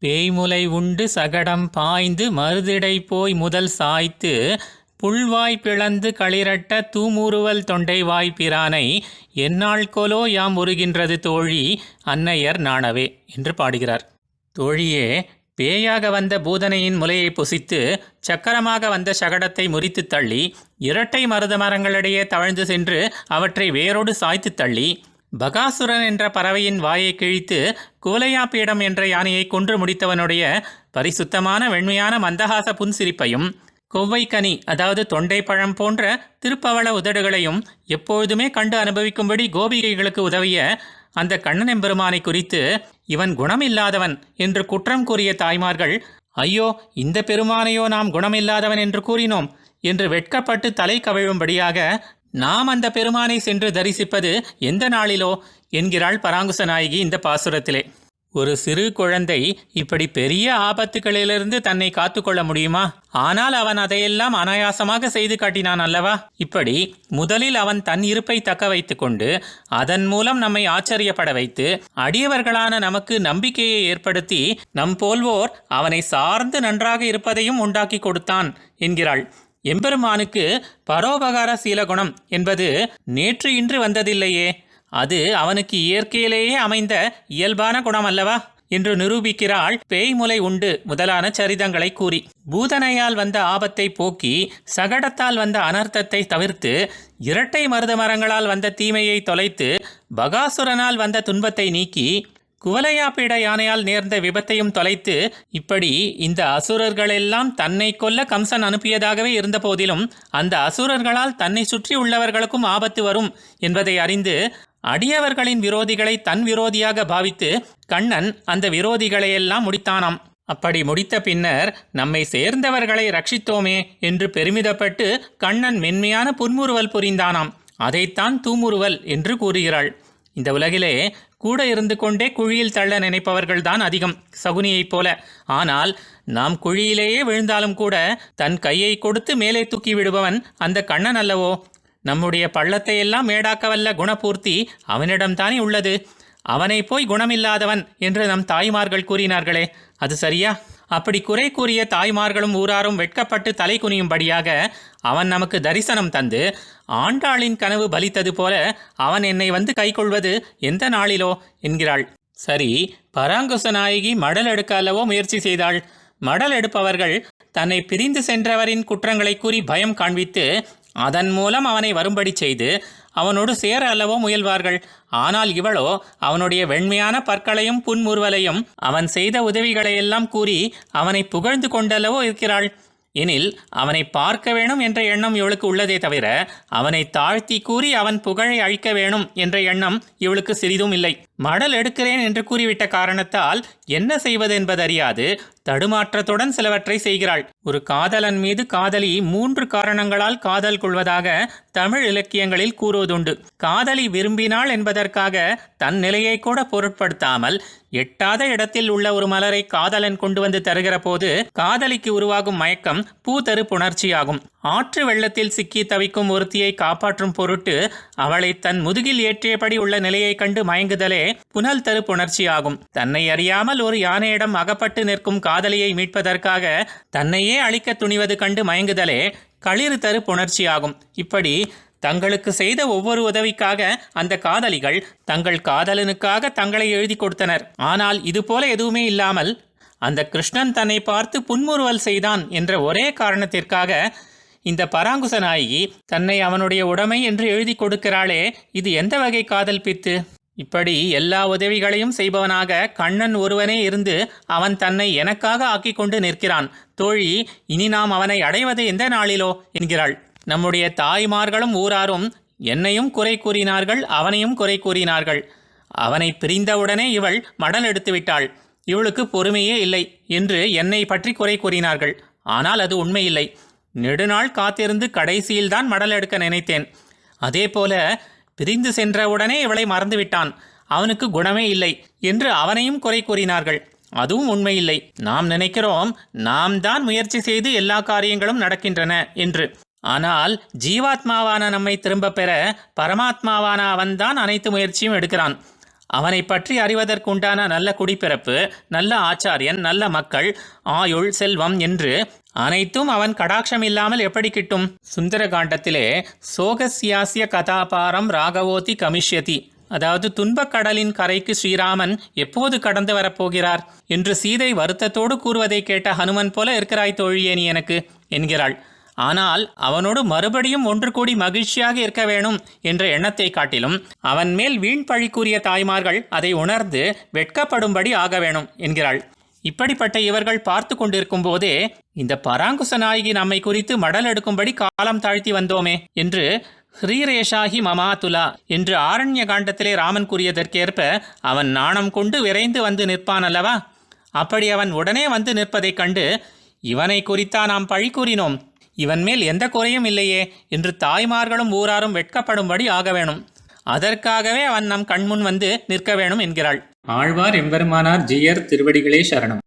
பேய்முலை உண்டு சகடம் பாய்ந்து மருதிடை போய் முதல் சாய்த்து புல்வாய் பிளந்து களிரட்ட தூமுறுவல் தொண்டை வாய்ப்பிரானை எந்நாள் கொலோ யாம் உருகின்றது தோழி அன்னையர் நாணவே என்று பாடுகிறார். தோழியே, பேயாக வந்த பூதனையின் முலையை புசித்து சக்கரமாக வந்த சகடத்தை முறித்து தள்ளி இரட்டை மருத மரங்களிடையே தவழ்ந்து சென்று அவற்றை வேரோடு சாய்த்து தள்ளி பகாசுரன் என்ற பறவையின் வாயை கிழித்து குவலையாப்பீடம் என்ற யானையை கொன்று முடித்தவனுடைய பரிசுத்தமான வெண்மையான மந்தகாச புன்சிரிப்பையும் கொவ்வைக்கனி அதாவது தொண்டை பழம் போன்ற திருப்பவள உதடுகளையும் எப்பொழுதுமே கண்டு அனுபவிக்கும்படி கோபிகைகளுக்கு உதவிய அந்த கண்ணன் எம்பெருமானை குறித்து இவன் குணமில்லாதவன் என்று குற்றம் கூறிய தாய்மார்கள், ஐயோ, இந்த பெருமானையோ நாம் குணமில்லாதவன் என்று கூறினோம் என்று வெட்கப்பட்டு தலை கவிழும்படியாக நாம் அந்த பெருமானை சென்று தரிசிப்பது எந்த நாளிலோ என்கிறாள் பராங்குச நாயகி இந்த பாசுரத்திலே. ஒரு சிறு குழந்தை இப்படி பெரிய ஆபத்துகளிலிருந்து தன்னை காத்துக்கொள்ள முடியுமா? ஆனால் அவன் அதையெல்லாம் அனாயாசமாக செய்து காட்டினான் அல்லவா? இப்படி முதலில் அவன் தன் இருப்பை தக்க வைத்து கொண்டு அதன் மூலம் நம்மை ஆச்சரியப்பட வைத்து அடியவர்களான நமக்கு நம்பிக்கையை ஏற்படுத்தி நம் போல்வோர் அவனை சார்ந்து நன்றாக இருப்பதையும் உண்டாக்கி கொடுத்தான் என்கிறாள். எம்பெருமானுக்கு பரோபகார சீலகுணம் என்பது நேற்று இன்று வந்ததில்லையே, அது அவனுக்கு இயற்கையிலேயே அமைந்த இயல்பான குணம் அல்லவா என்று நிரூபிக்கிறாள் பேய்முலை உண்டு முதலான சரிதங்களை கூறி. பூதனையால் வந்த ஆபத்தை போக்கி சகடத்தால் வந்த அனர்த்தத்தை தவிர்த்து இரட்டை மருத மரங்களால் வந்த தீமையை தொலைத்து பகாசுரனால் வந்த துன்பத்தை நீக்கி குவலையாப்பீட யானையால் நேர்ந்த விபத்தையும் தொலைத்து இப்படி இந்த அசுரர்களெல்லாம் தன்னை கொல்ல கம்சன் அனுப்பியதாகவே இருந்த போதிலும் அந்த அசுரர்களால் தன்னை சுற்றி உள்ளவர்களுக்கும் ஆபத்து வரும் என்பதை அறிந்து அடியவர்களின் விரோதிகளை தன் விரோதியாக பாவித்து கண்ணன் அந்த விரோதிகளையெல்லாம் முடித்தானாம். அப்படி முடித்த பின்னர் நம்மை சேர்ந்தவர்களை ரட்சித்தோமே என்று பெருமிதப்பட்டு கண்ணன் மென்மையான புன்முறுவல் புரிந்தானாம். அதைத்தான் தூமுறுவல் என்று கூறுகிறாள். இந்த உலகிலே கூட இருந்து கொண்டே குழியில் தள்ள நினைப்பவர்கள்தான் அதிகம், சகுனியைப் போல. ஆனால் நாம் குழியிலேயே விழுந்தாலும் கூட தன் கையை கொடுத்து மேலே தூக்கி விடுபவன் அந்த கண்ணன் அல்லவோ? நம்முடைய பள்ளத்தையெல்லாம் மேடாக்க வல்ல குணபூர்த்தி அவனிடம்தானே உள்ளது. அவனை போய் குணமில்லாதவன் என்று நம் தாய்மார்கள் கூறினார்களே, அது சரியா? அப்படி குறை கூறிய தாய்மார்களும் ஊராரும் வெட்கப்பட்டு தலை குனியும்படியாக அவன் நமக்கு தரிசனம் தந்து ஆண்டாளின் கனவு பலித்தது போல அவன் என்னை வந்து கைக்கொள்வது எந்த நாளிலோ என்கிறாள். சரி, பராங்குச நாயகி மடல் எடுக்க அல்லவோ முயற்சி செய்தாள். மடல் எடுப்பவர்கள் தன்னை பிரிந்து சென்றவரின் குற்றங்களை கூறி பயம் காண்பித்து அதன் மூலம் அவனை வரும்படி செய்து அவனோடு சேர அல்லவோ முயல்வார்கள். ஆனால் இவளோ அவனுடைய வெண்மையான பற்களையும் புன்முறுவலையும் அவன் செய்த உதவிகளையெல்லாம் கூறி அவனை புகழ்ந்து கொண்டல்லவோ இருக்கிறாள். எனில் அவனை பார்க்க வேணும் என்ற எண்ணம் இவளுக்கு உள்ளதே தவிர அவனை தாழ்த்தி கூறி அவன் புகழை அழிக்க வேணும் என்ற எண்ணம் இவளுக்கு சிறிதும் இல்லை. மடல் எடுக்கிறேன் என்று கூறிவிட்ட காரணத்தால் என்ன செய்வது என்பதறியாது தடுமாற்றத்துடன் சிலவற்றை செய்கிறாள். ஒரு காதலன் மீது காதலி 3 காரணங்களால் காதல் கொள்வதாக தமிழ் இலக்கியங்களில் கூறுவதுண்டு. காதலி விரும்பினாள் என்பதற்காக தன் நிலையை கூட பொருட்படுத்தாமல் எட்டாத இடத்தில் உள்ள ஒரு மலரை காதலன் கொண்டு வந்து தருகிற போது காதலிக்கு உருவாகும் மயக்கம் பூதரு புணர்ச்சியாகும். ஆற்று வெள்ளத்தில் சிக்கி தவிக்கும் ஒருத்தியை காப்பாற்றும் பொருட்டு அவளை தன் முதுகில் ஏற்றியபடி உள்ள நிலையை கண்டு மயங்குதலே புனல் தரு புணர்ச்சியாகும். தன்னை அறியாமல் ஒரு யானையிடம் அகப்பட்டு நிற்கும் காதலியை மீட்பதற்காக தன்னையே அழிக்க துணிவது கண்டு மயங்குதலே களிறு தரு புணர்ச்சியாகும். இப்படி தங்களுக்கு செய்த ஒவ்வொரு உதவிக்காக அந்த காதலிகள் தங்கள் காதலனுக்காக தங்களை எழுதி கொடுத்தனர். ஆனால் இதுபோல எதுவுமே இல்லாமல் அந்த கிருஷ்ணன் தன்னை பார்த்து புன்முறுவல் செய்தான் என்ற ஒரே காரணத்திற்காக இந்த பராங்குச நாயகி தன்னை அவனுடைய உடைமை என்று எழுதி கொடுக்கிறாளே, இது எந்த வகை காதல் பித்து? இப்படி எல்லா உதவிகளையும் செய்பவனாக கண்ணன் ஒருவனே இருந்து அவன் தன்னை எனக்காக ஆக்கி கொண்டு நிற்கிறான். தோழி, இனி நாம் அவனை அடைவது எந்த நாளிலோ என்கிறாள். நம்முடைய தாய்மார்களும் ஊராரும் என்னையும் குறை கூறினார்கள், அவனையும் குறை கூறினார்கள். அவனை பிரிந்தவுடனே இவள் மடல் எடுத்து விட்டாள், இவளுக்கு பொறுமையே இல்லை என்று என்னை பற்றி குறை கூறினார்கள். ஆனால் அது உண்மையில்லை. நெடுநாள் காத்திருந்து கடைசியில்தான் மடல் எடுக்க நினைத்தேன். அதே போல பிரிந்து சென்றவுடனே இவளை மறந்துவிட்டான், அவனுக்கு குணமே இல்லை என்று அவனையும் குறை கூறினார்கள். அதுவும் உண்மையில்லை. நாம் நினைக்கிறோம் நாம் தான் முயற்சி செய்து எல்லா காரியங்களும் நடக்கின்றன என்று. ஆனால் ஜீவாத்மாவான நம்மை திரும்ப பெற பரமாத்மாவான அவன்தான் அனைத்து முயற்சியும் எடுக்கிறான். அவனை பற்றி அறிவதற்குண்டான நல்ல குடிப்பிறப்பு, நல்ல ஆச்சாரியன், நல்ல மக்கள், ஆயுள், செல்வம் என்று அனைத்தும் அவன் கடாட்சம் இல்லாமல் எப்படி கிட்டும்? சுந்தரகாண்டத்திலே சோகசியாசிய கதாபாரம் ராகவோதி கமிஷ்யதி, அதாவது துன்பக்கடலின் கரைக்கு ஸ்ரீராமன் எப்போது கடந்து வரப்போகிறார் என்று சீதை வருத்தத்தோடு கூறுவதை கேட்ட ஹனுமன் போல இருக்கிறாய் தோழியே நீ எனக்கு என்கிறாள். ஆனால் அவனோடு மறுபடியும் ஒன்று கூடி மகிழ்ச்சியாக இருக்க வேணும் என்ற எண்ணத்தை காட்டிலும் அவன் மேல் வீண் பழி கூறிய தாய்மார்கள் அதை உணர்ந்து வெட்கப்படும்படி ஆக வேணும் என்கிறாள். இப்படிப்பட்ட இவர்கள் பார்த்து கொண்டிருக்கும் போதே இந்த பராங்குச நாயகி நம்மை குறித்து மடல் எடுக்கும்படி காலம் தாழ்த்தி வந்தோமே என்று ஹ்ரீரேஷாஹி மமாதுலா என்று ஆரண்ய காண்டத்திலே ராமன் கூறியதற்கேற்ப அவன் நாணம் கொண்டு விரைந்து வந்து நிற்பான் அல்லவா? அப்படி அவன் உடனே வந்து நிற்பதைக் கண்டு இவனை குறித்தா நாம் பழி கூறினோம், இவன் மேல் எந்த குறையும் இல்லையே என்று தாய்மார்களும் ஊராரும் வெட்கப்படும்படி ஆக வேணும். அதற்காகவே அவன் நம் கண்முன் வந்து நிற்க வேணும் என்கிறாள். ஆழ்வார் எம்பெருமானார் ஜீயர் திருவடிகளே சரணம்.